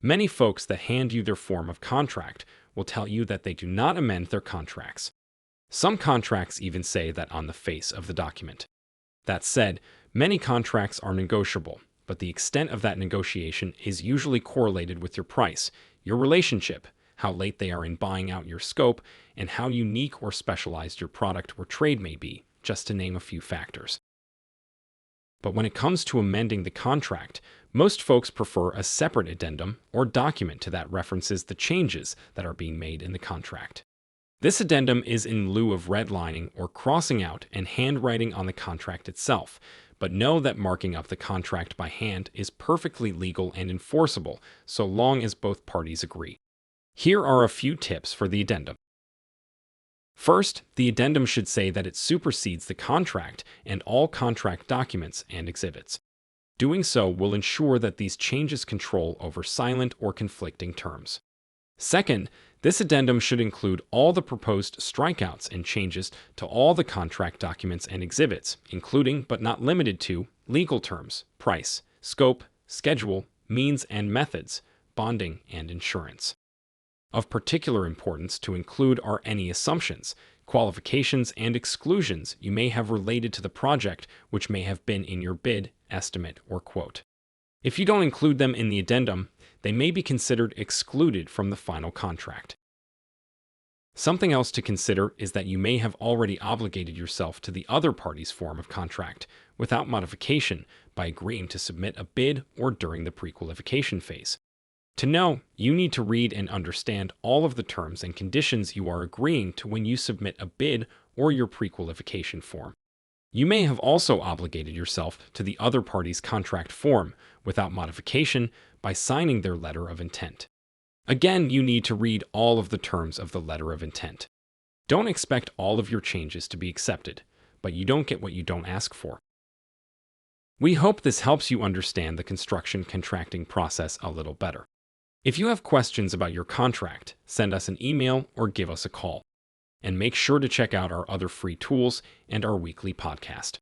Many folks that hand you their form of contract will tell you that they do not amend their contracts. Some contracts even say that on the face of the document. That said, many contracts are negotiable, but the extent of that negotiation is usually correlated with your price, your relationship, how late they are in buying out your scope, and how unique or specialized your product or trade may be, just to name a few factors. But when it comes to amending the contract, most folks prefer a separate addendum or document to that references the changes that are being made in the contract. This addendum is in lieu of redlining or crossing out and handwriting on the contract itself, but know that marking up the contract by hand is perfectly legal and enforceable so long as both parties agree. Here are a few tips for the addendum. First, the addendum should say that it supersedes the contract and all contract documents and exhibits. Doing so will ensure that these changes control over silent or conflicting terms. Second, this addendum should include all the proposed strikeouts and changes to all the contract documents and exhibits, including but not limited to legal terms, price, scope, schedule, means and methods, bonding, and insurance. Of particular importance to include are any assumptions, qualifications, and exclusions you may have related to the project which may have been in your bid, estimate, or quote. If you don't include them in the addendum, they may be considered excluded from the final contract. Something else to consider is that you may have already obligated yourself to the other party's form of contract without modification by agreeing to submit a bid or during the pre-qualification phase. To know, you need to read and understand all of the terms and conditions you are agreeing to when you submit a bid or your pre-qualification form. You may have also obligated yourself to the other party's contract form without modification by signing their letter of intent. Again, you need to read all of the terms of the letter of intent. Don't expect all of your changes to be accepted, but you don't get what you don't ask for. We hope this helps you understand the construction contracting process a little better. If you have questions about your contract, send us an email or give us a call. And make sure to check out our other free tools and our weekly podcast.